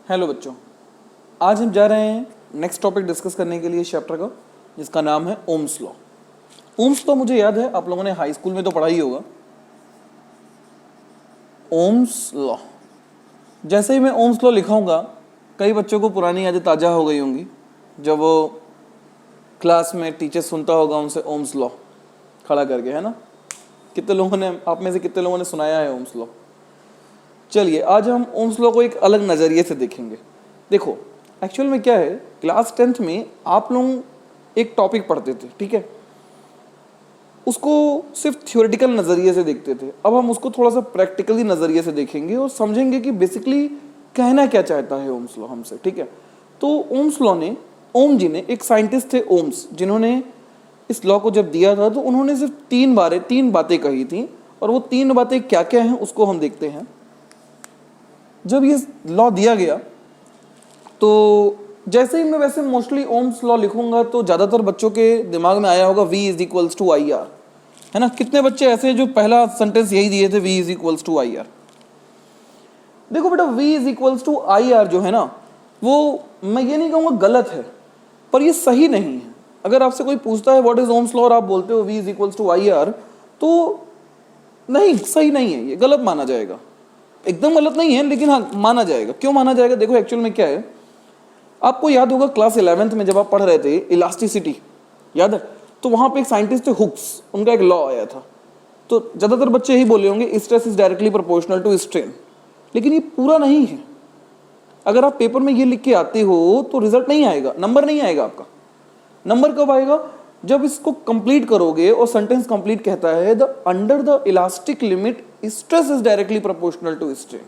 Hello बच्चों, आज हम जा रहे हैं नेक्स्ट टॉपिक डिस्कस करने के लिए इस चैप्टर का, जिसका नाम है ओम्स लॉ। ओम्स लॉ मुझे याद है आप लोगों ने हाई स्कूल में तो पढ़ा ही होगा। ओम्स लॉ, जैसे ही मैं ओम्स लॉ लिखाऊंगा कई बच्चों को पुरानी यादें ताज़ा हो गई होंगी। जब वो क्लास में टीचर सुनता होगा उनसे ओम्स लॉ खड़ा करके, है ना। कितने लोगों ने, आप में से कितने लोगों ने सुनाया है ओम्स लॉ। चलिए आज हम ओम्स लॉ को एक अलग नज़रिए से देखेंगे। देखो एक्चुअल में क्या है, क्लास 10th में आप लोग एक टॉपिक पढ़ते थे, ठीक है, उसको सिर्फ थ्योरेटिकल नज़रिए से देखते थे। अब हम उसको थोड़ा सा प्रैक्टिकली नज़रिए से देखेंगे और समझेंगे कि बेसिकली कहना क्या चाहता है ओम्स लॉ हमसे, ठीक है। तो ओम्स लॉ ने, ओम जी ने, एक साइंटिस्ट थे ओम्स, जिन्होंने इस लॉ को जब दिया था तो उन्होंने सिर्फ तीन बातें कही थी, और वो तीन बातें क्या क्या हैं उसको हम देखते हैं। जब ये लॉ दिया गया तो जैसे ही मैं वैसे मोस्टली ओम्स लॉ लिखूंगा तो ज़्यादातर बच्चों के दिमाग में आया होगा V = IR, है ना। कितने बच्चे ऐसे हैं जो पहला सेंटेंस यही दिए थे, V = IR। देखो बेटा, V = IR जो है ना, वो मैं ये नहीं कहूँगा गलत है, पर ये सही नहीं है। अगर आपसे कोई पूछता है व्हाट इज ओम्स लॉ और आप बोलते हो V = IR, तो नहीं, सही नहीं है, ये गलत माना जाएगा। एकदम गलत नहीं है, लेकिन हाँ माना जाएगा। क्यों माना जाएगा? देखो एक्चुअल में क्या है, आपको याद होगा क्लास 11th में जब आप पढ़ रहे थे इलास्टिसिटी, याद है, तो वहां पे एक साइंटिस्ट थे हुक्स, उनका एक लॉ आया था। तो ज्यादातर बच्चे यही बोले होंगे stress is directly proportional to strain, लेकिन ये पूरा नहीं है। अगर आप पेपर में ये लिख के आते हो तो रिजल्ट नहीं आएगा, नंबर नहीं आएगा आपका। नंबर कब आएगा? जब इसको कंप्लीट करोगे और सेंटेंस कंप्लीट कहता है the under the elastic limit stress is directly proportional to strain.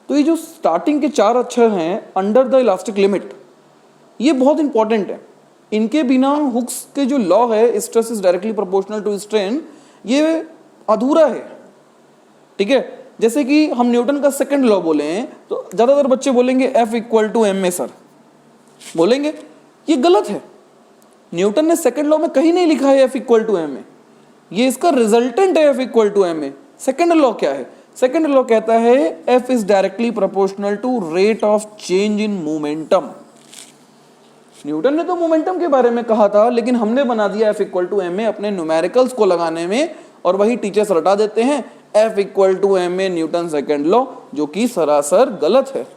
तो ये जो स्टार्टिंग के 4 अक्षर हैं अंडर द इलास्टिक लिमिट, ये बहुत इंपॉर्टेंट है। इनके बिना हुक्स के जो लॉ है stress is directly proportional to strain, ये अधूरा है, ठीक है। जैसे कि हम न्यूटन का सेकंड लॉ बोले हैं तो ज्यादातर बच्चे बोलेंगे F = ma सर, बोलेंगे, ये गलत है। न्यूटन ने सेकंड लॉ में कहीं नहीं लिखा है F = ma, ये इसका रिजल्टेंट है F = ma। सेकंड लॉ क्या है? सेकंड लॉ कहता है F is directly proportional to rate of change in momentum. Newton ने तो मोमेंटम के बारे में कहा था, लेकिन हमने बना दिया F = ma अपने न्यूमेरिकल्स को लगाने में, और वही टीचर्स रटा देते हैं F = ma Newton second law, जो कि सरासर गलत है।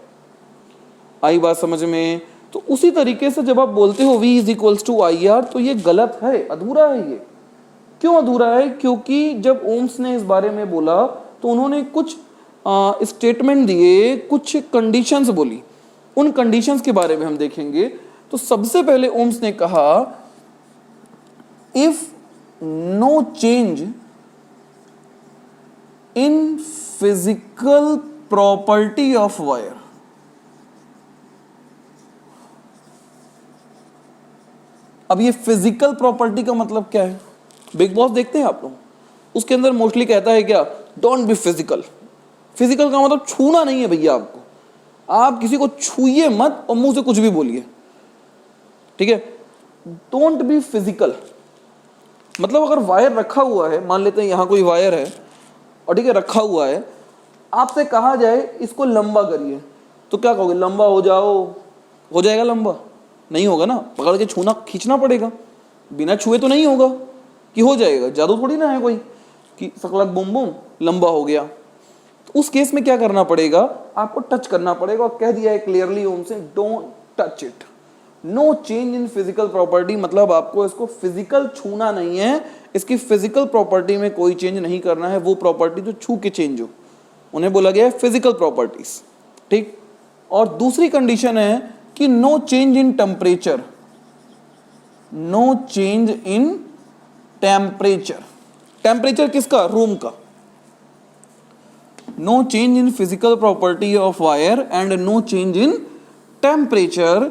आई बात समझ में? तो उसी तरीके से जब आप बोलते हो V = IR, तो ये गलत है, अधूरा है। ये क्यों अधूरा है? क्योंकि जब ओम्स ने इस बारे में बोला तो उन्होंने कुछ स्टेटमेंट दिए, कुछ कंडीशंस बोली। उन कंडीशंस के बारे में हम देखेंगे। तो सबसे पहले ओम्स ने कहा if no change in physical property of wire, अब ये फिजिकल प्रॉपर्टी का मतलब क्या है? बिग बॉस देखते हैं आप लोग, उसके अंदर मोस्टली कहता है क्या, डोंट बी फिजिकल। फिजिकल का मतलब छूना नहीं है भैया, आपको, आप किसी को छूइए मत और मुंह से कुछ भी बोलिए, ठीक है। डोंट बी फिजिकल मतलब अगर वायर रखा हुआ है, मान लेते हैं यहां कोई वायर है और ठीक है रखा हुआ है, आपसे कहा जाए इसको लंबा करिए, तो क्या कहोगे? लंबा हो जाओ, हो जाएगा लंबा? नहीं होगा ना, पकड़ के छूना, खींचना पड़ेगा। बिना छुए तो नहीं होगा कि हो जाएगा, जादू थोड़ी ना है कोई कि सकलक बूम बूम लंबा हो गया। तो उस केस में क्या करना पड़ेगा? आपको टच करना पड़ेगा, और कह दिया है क्लियरली ओम से, don't touch it. No change in physical property मतलब आपको इसको फिजिकल छूना नहीं है, इसकी फिजिकल प्रॉपर्टी में कोई चेंज नहीं करना है। वो प्रॉपर्टी जो छू के चेंज हो, उन्हें बोला गया है फिजिकल प्रॉपर्टीज, ठीक। और दूसरी कंडीशन है कि no change in temperature, no change in temperature. Temperature किसका? रूम का। No change in physical property of wire and no change in temperature.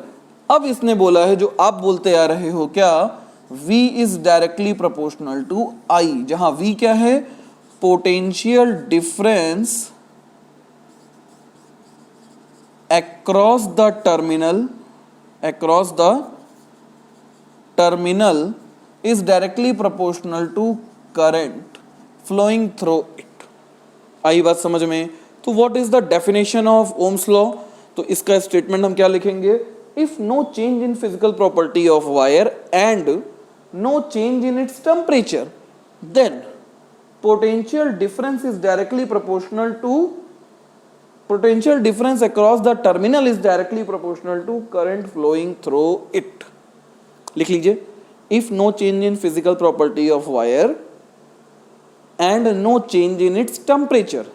अब इसने बोला है जो आप बोलते आ रहे हो, क्या? V is directly proportional to I, जहां V क्या है? Potential difference across the terminal is directly proportional to current flowing through it। आई बात समझ में? तो what is the definition of Ohm's law? तो इसका स्टेटमेंट हम क्या लिखेंगे, if no change in physical property of wire and no change in its temperature then potential difference is directly proportional to potential difference across the terminal is directly proportional to current flowing through it. लिख लीजिए, if no change in physical property of wire and no change in its temperature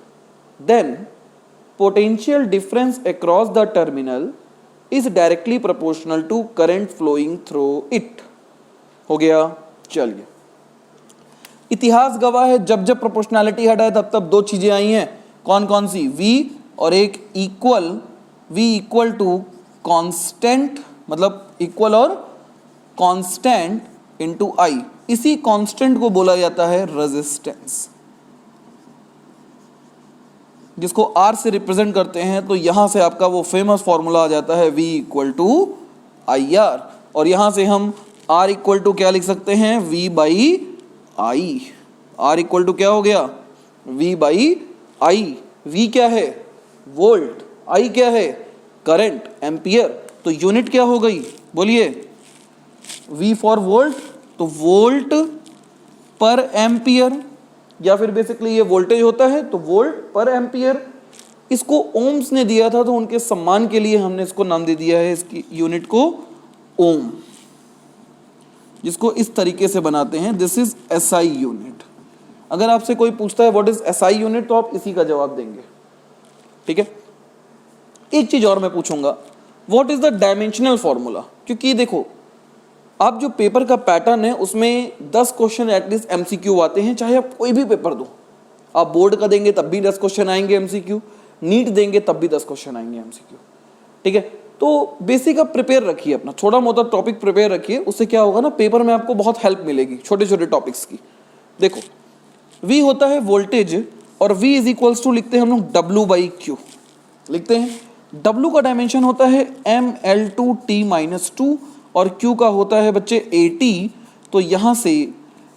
then potential difference across the terminal is directly proportional to current flowing through it. हो गया। चलिए, इतिहास गवाह है जब जब प्रोपोर्शनैलिटी हटाए तब तब दो चीजें आई हैं, कौन कौन सी, V और एक equal, V equal to constant, मतलब इक्वल और कांस्टेंट इनटू I। इसी कांस्टेंट को बोला जाता है रेजिस्टेंस, जिसको R से रिप्रेजेंट करते हैं। तो यहां से आपका वो फेमस फॉर्मूला आ जाता है V इक्वल टू IR, और यहां से हम R इक्वल टू क्या लिख सकते हैं, V by I। R equal to क्या हो गया, V बाई I। V क्या है, वोल्ट, I क्या है, करंट, एम्पियर। तो यूनिट क्या हो गई, बोलिए, V फॉर वोल्ट, तो वोल्ट पर एम्पियर, या फिर बेसिकली ये वोल्टेज होता है तो वोल्ट पर एम्पियर। इसको ओम्स ने दिया था, तो उनके सम्मान के लिए हमने इसको नाम दे दिया है, इसकी यूनिट को ओम, जिसको इस तरीके से बनाते हैं, दिस इज SI यूनिट। अगर आपसे कोई पूछता है व्हाट इज SI यूनिट, तो आप इसी का जवाब देंगे, ठीक है। एक चीज और मैं पूछूंगा, what is the dimensional formula, क्योंकि देखो आप जो पेपर का पैटर्न है उसमें 10 क्वेश्चन एटलीस्ट MCQ आते हैं, चाहे आप कोई भी पेपर दो। आप बोर्ड का देंगे तब भी 10 क्वेश्चन आएंगे MCQ, नीट देंगे तब भी 10 क्वेश्चन आएंगे MCQ, ठीक है। तो बेसिक आप प्रिपेयर रखिए, अपना छोटा मोटा टॉपिक प्रिपेयर रखिए, उससे क्या होगा ना, पेपर में आपको बहुत हेल्प मिलेगी छोटे छोटे टॉपिक्स की। देखो, V होता है वोल्टेज, और V इज इक्वल्स टू लिखते हैं हम लोग W/Q लिखते हैं। W का डायमेंशन होता है mL2T-2 और Q का होता है बच्चे AT। तो यहां से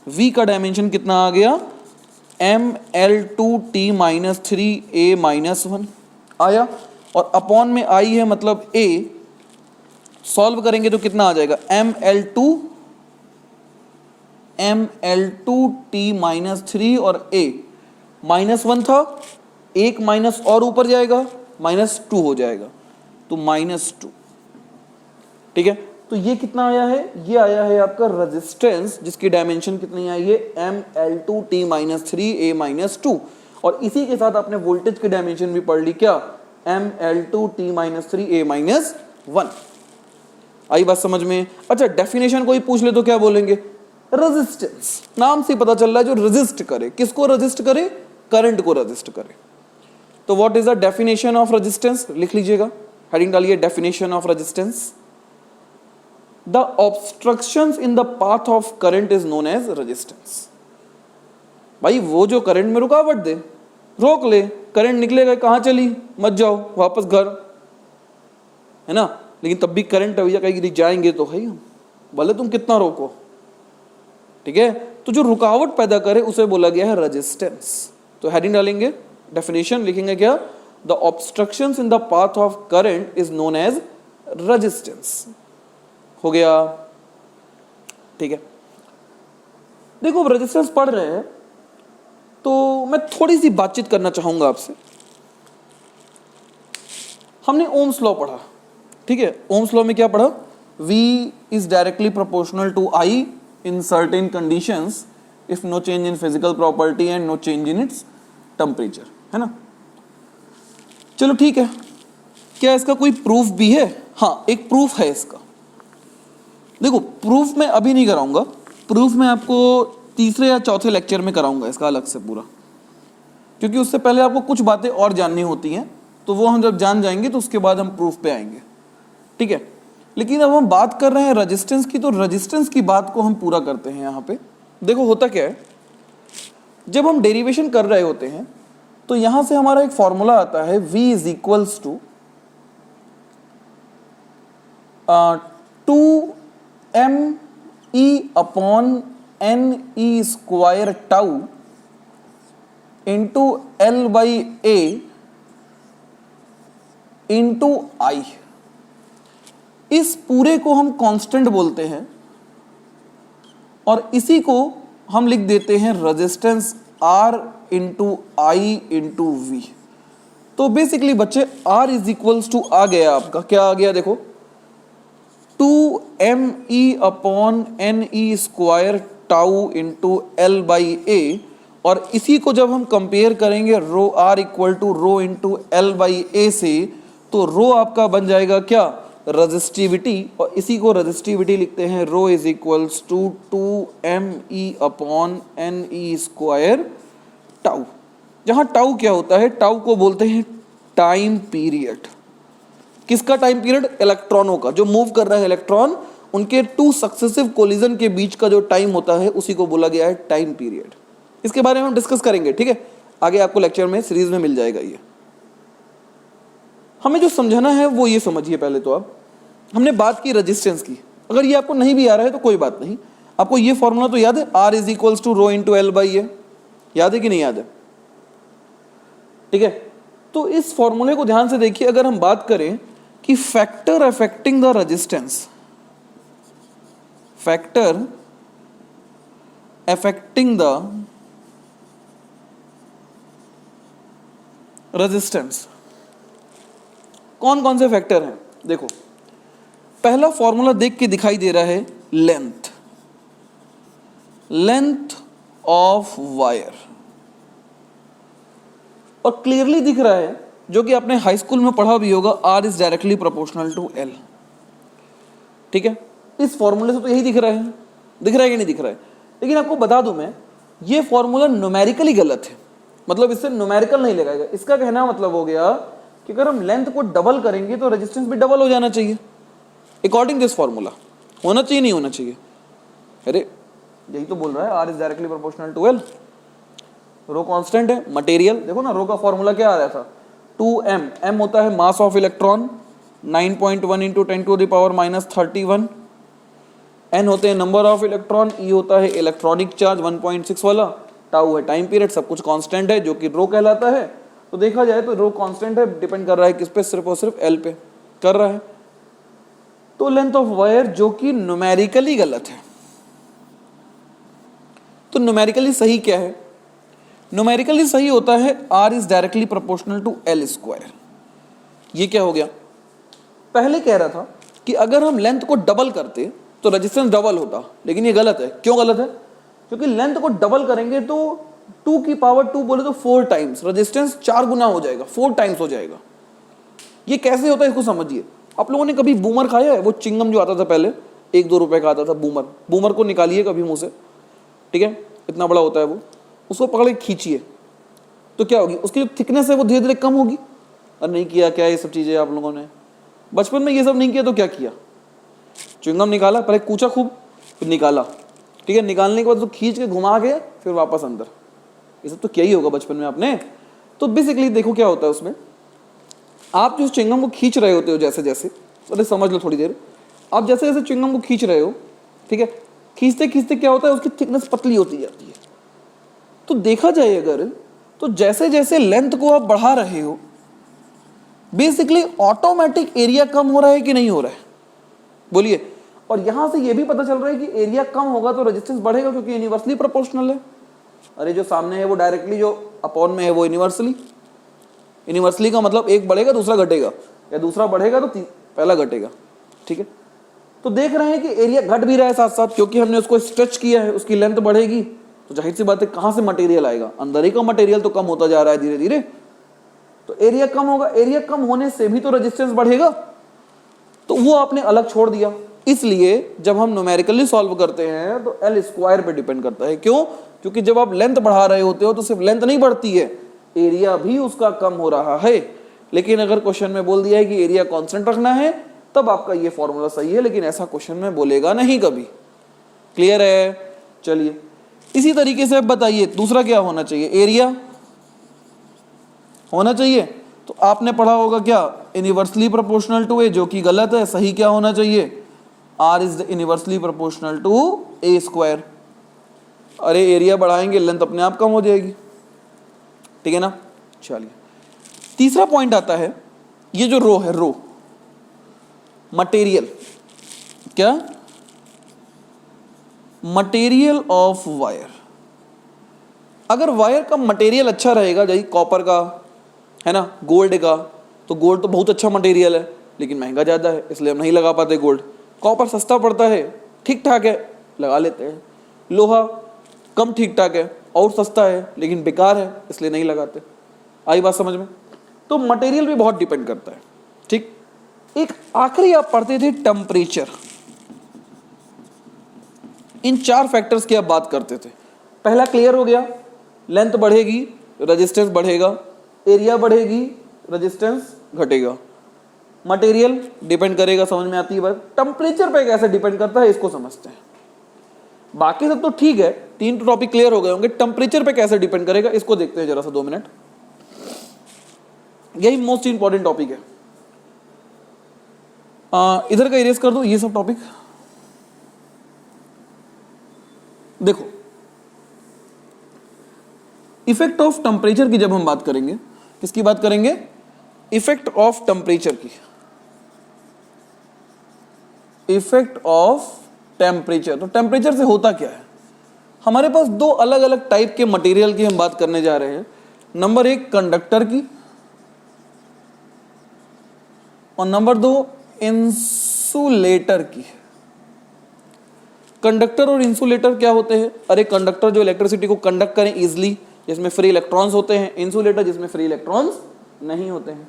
V का डायमेंशन कितना आ गया, mL2T-3A-1 आया, और अपॉन में I है मतलब A। सॉल्व करेंगे तो कितना आ जाएगा, mL2T-3 और A -1 था, एक माइनस और ऊपर जाएगा, -2 हो जाएगा, तो -2, ठीक है। तो ये कितना आया है, ये आया है आपका रेजिस्टेंस, जिसकी डायमेंशन कितनी आई है, mL2T-3A-2। और इसी के साथ आपने वोल्टेज की डायमेंशन भी पढ़ ली, क्या, mL2T-3A-1। आई बात समझ में। अच्छा, डेफिनेशन कोई पूछ ले तो क्या बोलेंगे, रेजिस्टेंस। नाम से पता चल रहा है जो रेजिस्ट करे, किसको रेजिस्ट करे, करंट को रेजिस्ट करे। तो what is the definition of resistance, लिख लीजिएगा, हेडिंग डालिए, definition of resistance. The obstructions in the path of current is known as resistance. भाई वो जो करंट में रुकावट दे, रोक ले, करंट निकलेगा, कहां चली, मत जाओ, वापस घर, है ना। लेकिन तब भी करंट भैया कहीं जाएंगे तो है, भले तुम कितना रोको, ठीक है। तो जो रुकावट पैदा करे उसे बोला गया है रेजिस्टेंस। तो हेडिंग डालेंगे, डेफिनेशन लिखेंगे क्या, the obstructions in the path of current is known as resistance. हो गया, ठीक है। देखो, रेजिस्टेंस पढ़ रहे हैं तो मैं थोड़ी सी बातचीत करना चाहूंगा आपसे। हमने ओम्स लॉ पढ़ा, ठीक है। ओम्स लॉ में क्या पढ़ा, V is directly proportional to I in certain conditions if no change in physical property and no change in its temperature, है ना। चलो ठीक है, क्या इसका कोई प्रूफ भी है, हाँ एक प्रूफ है इसका। देखो, प्रूफ मैं अभी नहीं कराऊंगा, प्रूफ मैं आपको तीसरे या चौथे लेक्चर में कराऊंगा इसका अलग से पूरा, क्योंकि उससे पहले आपको कुछ बातें और जाननी होती हैं, तो वो हम जब जान जाएंगे तो उसके बाद हम प्रूफ पे आएंगे, ठीक है। लेकिन अब हम बात कर रहे हैं रेजिस्टेंस की, तो रेजिस्टेंस की बात को हम पूरा करते हैं यहाँ पे। देखो होता क्या है, जब हम डेरिवेशन कर रहे होते हैं तो यहां से हमारा एक फॉर्मूला आता है, V is equals to 2me/NE² tau into L/A into I, इस पूरे को हम कांस्टेंट बोलते हैं और इसी को हम लिख देते हैं resistance R into I into V. तो बेसिकली बच्चे R इज इक्वल्स टू आ गया आपका, क्या आ गया देखो, 2me upon N E square tau into L by A, और इसी को जब हम कंपेयर करेंगे rho R equal to rho into L by A से, तो रो आपका बन जाएगा क्या, रजिस्टिविटी, और इसी को रजिस्टिविटी लिखते हैं rho is equals to 2me upon N E square tau, जहां टाउ क्या होता है, टाउ को बोलते हैं टाइम पीरियड। किसका टाइम पीरियड, इलेक्ट्रॉनों का, जो मूव कर रहा है इलेक्ट्रॉन, उनके टू सक्सेसिव कोलिजन के बीच का जो टाइम होता है उसी को बोला गया है टाइम पीरियड। इसके बारे में हम डिस्कस करेंगे, ठीक है, आगे आपको लेक्चर में सीरीज में मिल जाएगा। ये हमें जो समझाना है वो ये समझिए पहले तो आप, हमने बात की रेजिस्टेंस की, अगर ये आपको नहीं भी आ रहा है तो कोई बात नहीं, आपको ये फॉर्मूला तो याद है, R is equals to rho into L by A, याद है कि नहीं याद है, ठीक है। तो इस फॉर्मूले को ध्यान से देखिए, अगर हम बात करें कि factor affecting the resistance, factor affecting the resistance, कौन कौन से फैक्टर हैं, देखो पहला फॉर्मूला देख के दिखाई दे रहा है, लेंथ, लेंथ ऑफ वायर, और क्लियरली दिख रहा है, जो कि आपने हाई स्कूल में पढ़ा भी होगा, R is directly proportional to L, ठीक है। इस फॉर्मूले से तो यही दिख रहा है, दिख रहा है कि नहीं दिख रहा है, लेकिन आपको बता दूं मैं, ये फॉर्मूला न्यूमेरिकली गलत है, मतलब इससे न्यूमेरिकल नहीं लगाएगा। इसका कहना मतलब हो गया कि अगर हम लेंथ को डबल करेंगे तो रेजिस्टेंस भी डबल हो जाना चाहिए, अकॉर्डिंग दिस फॉर्मूला, होना चाहिए नहीं होना चाहिए, अरे यही तो बोल रहा है, R is directly proportional to L, rho constant है, मटेरियल देखो ना, रो का फॉर्मूला क्या आ रहा था, 2m, m होता है mass of electron 9.1 into 10 to the power minus 31, n होते हैं नंबर ऑफ इलेक्ट्रॉन, e होता है इलेक्ट्रॉनिक चार्ज 1.6 वाला, टाउ है टाइम पीरियड, सब कुछ कांस्टेंट है जो कि रो कहलाता है। तो देखा जाए तो रो कांस्टेंट है, डिपेंड कर रहा है किस पे, सिर्फ और सिर्फ L पे कर रहा है। तो लेंथ ऑफ वायर जो कि न्यूमेरिकली गलत है, तो न्यूमेरिकली सही क्या है, न्यूमेरिकली सही होता है R is directly proportional to L square. ये क्या हो गया, पहले कह रहा था कि अगर हम लेंथ को डबल करते तो रेजिस्टेंस डबल होता, लेकिन ये गलत है। क्यों गलत है, क्योंकि लेंथ को डबल करेंगे तो 2 की पावर 2 बोले तो 4 टाइम्स, रेजिस्टेंस 4 गुना हो जाएगा, 4 टाइम्स हो जाएगा। ये कैसे होता है इसको समझिए। आप लोगों ने कभी बूमर खाया है, वो चिंगम जो आता था पहले 1-2 रुपए का आता था बूमर, बूमर को निकालिए कभी मुंह से, ठीक है, इतना बड़ा होता है वो, उसको पकड़ के खींचिए तो क्या होगी, उसकी जो थिकनेस है वो धीरे धीरे कम होगी। और नहीं किया क्या ये सब चीजें आप लोगों ने बचपन में, ये सब नहीं किया तो क्या किया, च्युइंगम निकाला, पहले कूचा खूब, फिर निकाला, ठीक है, निकालने के बाद तो खींच के घुमा के फिर वापस अंदर, ये सब तो क्या ही होगा बचपन में आपने। तो बेसिकली देखो क्या होता है उसमें, आप जो च्युइंगम को खींच रहे होते हो जैसे जैसे, अरे समझ लो थोड़ी देर, आप जैसे जैसे च्युइंगम को खींच रहे हो, ठीक है, खींचते खींचते क्या होता है, उसकी थिकनेस पतली होती जाती है। तो देखा जाए अगर, तो जैसे जैसे लेंथ को आप बढ़ा रहे हो, बेसिकली ऑटोमेटिक एरिया कम हो रहा है कि नहीं हो रहा है, बोलिए। और यहां से ये भी पता चल रहा है कि एरिया कम होगा तो रेजिस्टेंस बढ़ेगा, क्योंकि यूनिवर्सली प्रोपोर्शनल है। अरे जो सामने है वो डायरेक्टली जो अपॉन में है वो यूनिवर्सली, यूनिवर्सली का मतलब एक बढ़ेगा दूसरा घटेगा, या दूसरा बढ़ेगा तो पहला घटेगा, ठीक है। तो देख रहे हैं कि एरिया घट भी रहा है साथ साथ, क्योंकि हमने उसको स्ट्रेच किया है, उसकी लेंथ बढ़ेगी, तो जाहिर सी बात है कहां से मटेरियल आएगा, अंदर ही का मटेरियल तो कम होता जा रहा है धीरे धीरे, तो एरिया कम होगा, एरिया कम होने से भी तो रेजिस्टेंस बढ़ेगा, तो वो आपने अलग छोड़ दिया। इसलिए जब हम न्यूमेरिकली सॉल्व करते हैं तो L स्क्वायर पे डिपेंड करता है। क्यों, क्योंकि जब आप लेंथ बढ़ा रहे होते हो तो सिर्फ लेंथ नहीं बढ़ती है, एरिया भी उसका कम हो रहा है। लेकिन अगर क्वेश्चन में बोल दिया है कि एरिया कांस्टेंट रखना है, तब आपका ये फॉर्मूला सही है, लेकिन ऐसा क्वेश्चन में बोलेगा नहीं कभी। क्लियर है, चलिए इसी तरीके से अब बताइए दूसरा क्या होना चाहिए, एरिया होना चाहिए। तो आपने पढ़ा होगा क्या, इनवर्सली प्रोपोर्शनल टू ए, जो कि गलत है, सही क्या होना चाहिए, R is inversely proportional to A square. अरे एरिया बढ़ाएंगे लेंथ अपने आप कम हो जाएगी, ठीक है ना। चलिए तीसरा पॉइंट आता है ये जो रो है, रो मटेरियल, क्या मटेरियल ऑफ वायर। अगर वायर का मटेरियल अच्छा रहेगा, जैसे कॉपर का है ना, गोल्ड का, तो गोल्ड तो बहुत अच्छा मटेरियल है लेकिन महंगा ज़्यादा है, इसलिए हम नहीं लगा पाते गोल्ड। कॉपर सस्ता पड़ता है, ठीक ठाक है, लगा लेते हैं। लोहा कम ठीक ठाक है और सस्ता है लेकिन बेकार है, इसलिए नहीं लगाते। आई बात समझ में? तो मटेरियल भी बहुत डिपेंड करता है, ठीक। एक आखिरी आप पढ़ते थे टेम्परेचर। इन 4 फैक्टर्स की आप बात करते थे। पहला क्लियर हो गया, लेंथ बढ़ेगी रेजिस्टेंस बढ़ेगा, एरिया बढ़ेगी रेजिस्टेंस घटेगा। मटेरियल डिपेंड करेगा, समझ में आती है बात। टेम्परेचर पे कैसे डिपेंड करता है इसको समझते हैं। बाकी सब तो ठीक है, 3 टॉपिक क्लियर हो गए होंगे। टेम्परेचर पे कैसे डिपेंड करेगा इसको देखते हैं जरा सा 2 मिनट। यही मोस्ट इंपॉर्टेंट टॉपिक है। इधर का इरेज कर दो ये सब टॉपिक। देखो, इफेक्ट ऑफ टेम्परेचर की जब हम बात करेंगे, किसकी बात करेंगे? इफेक्ट ऑफ टेम्परेचर की। इफेक्ट ऑफ टेम्परेचर, तो टेम्परेचर से होता क्या है? हमारे पास 2 अलग अलग टाइप के मटेरियल की हम बात करने जा रहे हैं। नंबर 1 कंडक्टर की और नंबर 2 इंसुलेटर की। कंडक्टर और इंसुलेटर क्या होते हैं? अरे कंडक्टर जो इलेक्ट्रिसिटी को कंडक्ट करें इजिली, जिसमें फ्री इलेक्ट्रॉन्स होते हैं। इंसुलेटर जिसमें फ्री इलेक्ट्रॉन्स नहीं होते हैं।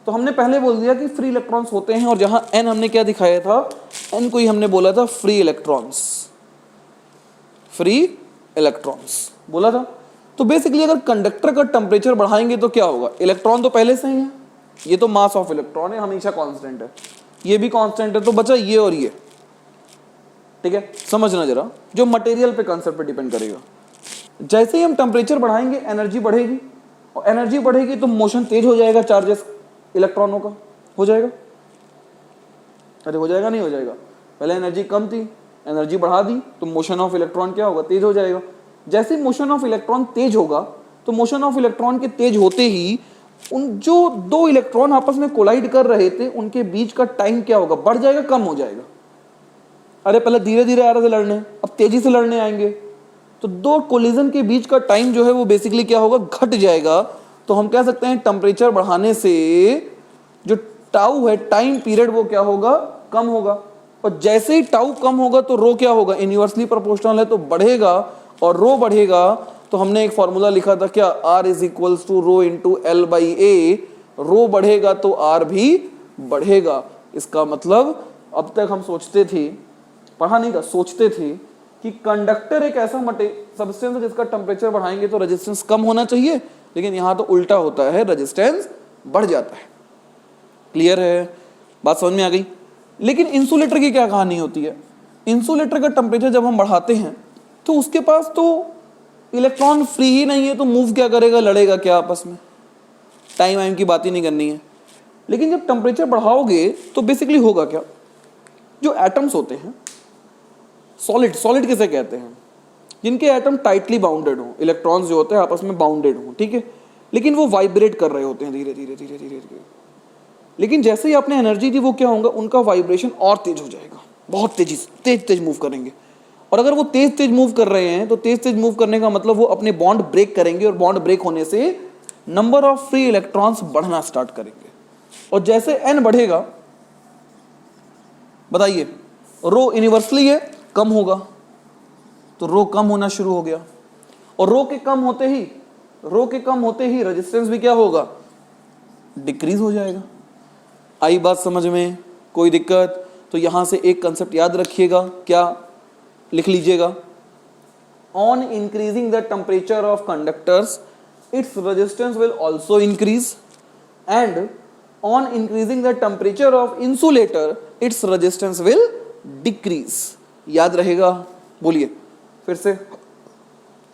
तो हमने पहले बोल दिया कि फ्री इलेक्ट्रॉन्स होते हैं, और जहां एन हमने क्या दिखाया था, एन को ही हमने बोला था फ्री इलेक्ट्रॉन्स। फ्री इलेक्ट्रॉन्स बोला था। तो बेसिकली अगर कंडक्टर का टेम्परेचर बढ़ाएंगे तो क्या होगा? इलेक्ट्रॉन तो पहले से ही है, ये तो मास ऑफ इलेक्ट्रॉन है, हमेशा कांस्टेंट है, ये भी कांस्टेंट है, तो बचा ये और ये। ठीक है, समझना जरा, जो मटेरियल पे कंसेप्ट पे डिपेंड करेगा। जैसे ही हम टेम्परेचर बढ़ाएंगे एनर्जी बढ़ेगी, और एनर्जी बढ़ेगी तो मोशन तेज हो जाएगा, चार्जेस इलेक्ट्रॉनों का हो जाएगा। अरे हो जाएगा नहीं हो जाएगा? पहले एनर्जी कम थी, एनर्जी बढ़ा दी तो मोशन ऑफ इलेक्ट्रॉन क्या होगा? तेज हो जाएगा। जैसे ही मोशन ऑफ इलेक्ट्रॉन तेज होगा तो मोशन ऑफ इलेक्ट्रॉन के तेज होते ही उन जो 2 इलेक्ट्रॉन आपस में कोलाइड कर रहे थे उनके बीच का टाइम क्या होगा? बढ़ जाएगा, कम हो जाएगा? अरे पहले धीरे धीरे आ रहे थे लड़ने, अब तेजी से लड़ने आएंगे, तो 2 कोलिजन के बीच का टाइम जो है वो बेसिकली क्या होगा? घट जाएगा। तो हम कह सकते हैं टेम्परेचर बढ़ाने से जो टाउ है, टाइम पीरियड, वो क्या होगा? कम होगा। और जैसे ही टाउ कम होगा तो रो क्या होगा? इन्वर्सली प्रोपोर्शनल है तो बढ़ेगा, और रो बढ़ेगा तो हमने एक फॉर्मूला लिखा था क्या? R is equals to rho into L by A. Rho बढ़ेगा तो R भी बढ़ेगा। इसका मतलब अब तक हम सोचते थे, पढ़ा नहीं था, सोचते थे कि कंडक्टर एक ऐसा सब्सटेंस है जिसका टेम्परेचर बढ़ाएंगे तो रेजिस्टेंस कम होना चाहिए, लेकिन यहां तो उल्टा होता है, रेजिस्टेंस बढ़ जाता है। क्लियर है? बात समझ में आ गई? लेकिन इंसुलेटर की क्या कहानी होती है? इंसुलेटर का टेम्परेचर जब हम बढ़ाते हैं तो उसके पास तो इलेक्ट्रॉन फ्री ही नहीं है, तो मूव क्या करेगा? लड़ेगा क्या आपस में? टाइम वाइम की बात ही नहीं करनी है। लेकिन जब टेम्परेचर बढ़ाओगे तो बेसिकली होगा क्या? जो एटम्स होते हैं, सॉलिड, सॉलिड किसे कहते हैं? जिनके एटम टाइटली बाउंडेड हो, इलेक्ट्रॉन्स जो होते हैं आपस में बाउंडेड हो, ठीक है, लेकिन वो वाइब्रेट कर रहे होते हैं धीरे धीरे धीरे धीरे धीरे। लेकिन जैसे ही आपने एनर्जी दी वो क्या होगा? उनका वाइब्रेशन और तेज हो जाएगा, बहुत तेजी से तेज तेज मूव करेंगे। और अगर वो तेज तेज मूव कर रहे हैं तो तेज तेज मूव करने का मतलब वो अपने बॉन्ड ब्रेक करेंगे, और बॉन्ड ब्रेक होने से नंबर ऑफ फ्री इलेक्ट्रॉन्स बढ़ना स्टार्ट करेंगे। और जैसे एन बढ़ेगा, बताइए, रो यूनिवर्सली है, कम होगा, तो रो कम होना शुरू हो गया। और रो के कम होते ही रेजिस्टेंस भी क्या होगा? डिक्रीज हो जाएगा। आई बात समझ में? कोई दिक्कत? तो यहां से एक कंसेप्ट याद रखिएगा, क्या लिख लीजिएगा? On increasing the temperature of conductors its resistance will also increase, and on increasing the temperature of insulator its resistance will decrease. याद रहेगा? बोलिए फिर से।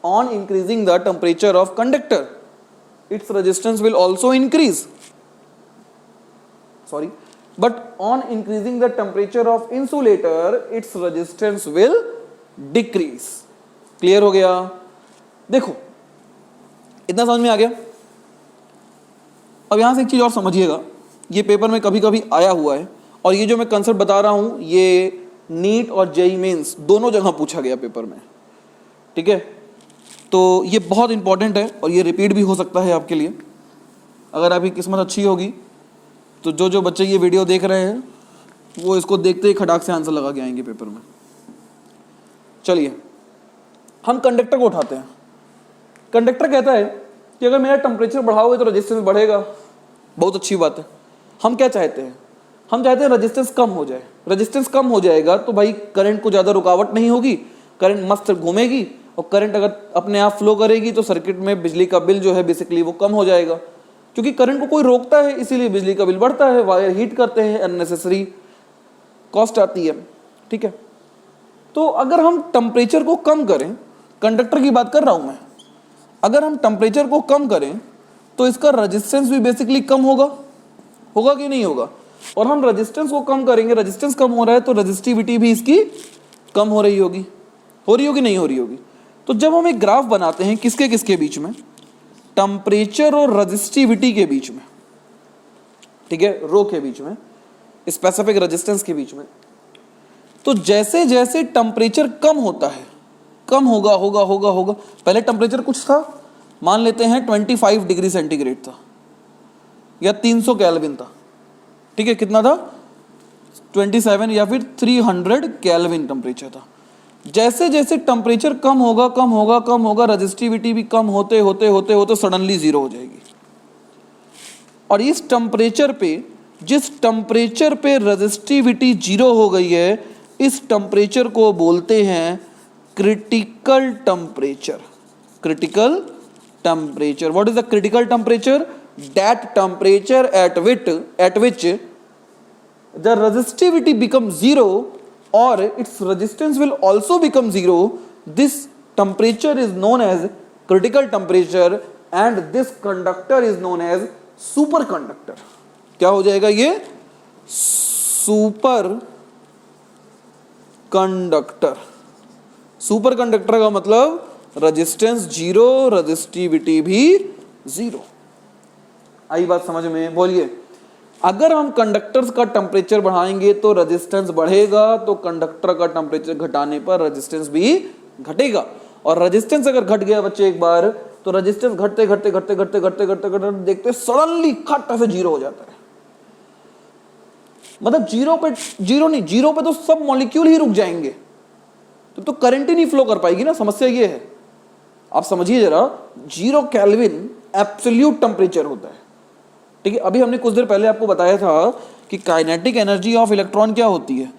On increasing the temperature of conductor its resistance will also increase, sorry, but on increasing the temperature of insulator its resistance will decrease। Clear हो गया? देखो, इतना समझ में आ गया? अब यहां से एक चीज और समझिएगा, ये पेपर में कभी कभी आया हुआ है, और ये जो मैं कंसेप्ट बता रहा हूँ ये नीट और जेईई मेंस दोनों जगह पूछा गया पेपर में, ठीक है। तो ये बहुत इंपॉर्टेंट है और ये रिपीट भी हो सकता है आपके लिए, अगर आपकी किस्मत अच्छी होगी तो जो जो बच्चे ये वीडियो देख रहे हैं वो इसको देखते ही खटाक से आंसर लगा के आएंगे पेपर में। चलिए हम कंडक्टर को उठाते हैं। कंडक्टर कहता है कि अगर मेरा टेम्परेचर बढ़ाओगे तो रेजिस्टेंस बढ़ेगा। बहुत अच्छी बात है। हम क्या चाहते हैं? हम चाहते हैं रेजिस्टेंस कम हो जाए। रेजिस्टेंस कम हो जाएगा तो भाई करंट को ज़्यादा रुकावट नहीं होगी, करंट मस्त घूमेगी, और करंट अगर अपने आप फ्लो करेगी तो सर्किट में बिजली का बिल जो है बेसिकली वो कम हो जाएगा, क्योंकि करंट को कोई रोकता है इसीलिए बिजली का बिल बढ़ता है, वायर हीट करते हैं, अननेसेसरी कॉस्ट आती है, ठीक है। तो अगर हम टेम्परेचर को कम करें, कंडक्टर की बात कर रहा हूं मैं, अगर हम टेम्परेचर को कम करें तो इसका रेजिस्टेंस भी बेसिकली कम होगा, होगा कि नहीं होगा? और हम रेजिस्टेंस को कम करेंगे, रेजिस्टेंस कम हो रहा है तो रेजिस्टिविटी भी इसकी कम हो रही होगी नहीं हो रही होगी। तो जब हम एक ग्राफ बनाते हैं किसके किसके बीच में, टेम्परेचर और रेजिस्टिविटी के बीच में, ठीक है, रो के बीच में, स्पेसिफिक रेजिस्टेंस के बीच में, तो जैसे जैसे टेम्परेचर कम होता है, कम होगा होगा होगा होगा, पहले टेम्परेचर कुछ था, मान लेते हैं 25 डिग्री सेंटीग्रेड था या 300 केल्विन था, ठीक है, कितना था? 27 या फिर 300 केल्विन टेम्परेचर था। जैसे जैसे टेम्परेचर कम होगा कम होगा कम होगा, रेजिस्टिविटी भी कम होते होते होते होते सडनली जीरो हो जाएगी। और इस टेम्परेचर पे, जिस टेम्परेचर पे रेजिस्टिविटी जीरो हो गई है, इस टेम्परेचर को बोलते हैं critical temperature. Critical temperature, what is the critical temperature? That temperature at which the resistivity becomes zero or its resistance will also become zero. This temperature is known as critical temperature and this conductor is known as superconductor. क्या हो जाएगा ये? Super conductor. Super conductor का मतलब resistance zero, resistivity भी zero. आई बात समझ में? बोलिए। अगर हम कंडक्टर्स का टेम्परेचर बढ़ाएंगे तो रेजिस्टेंस बढ़ेगा, तो कंडक्टर का टेम्परेचर घटाने पर रेजिस्टेंस भी घटेगा। और रेजिस्टेंस अगर घट गया बच्चे एक बार, तो रेजिस्टेंस घटते घटते घटते घटते घटते घटते घटते देखते सडनली खट से जीरो हो जाता है। मतलब जीरो पे तो सब मॉलिक्यूल ही रुक जाएंगे, तो करंट ही नहीं फ्लो कर पाएगी ना। समस्या ये है, आप समझिए जरा, 0 केल्विन एब्सोल्यूट टेम्परेचर होता है, ठीक है। अभी हमने कुछ देर पहले आपको बताया था कि काइनेटिक एनर्जी ऑफ इलेक्ट्रॉन क्या होती है?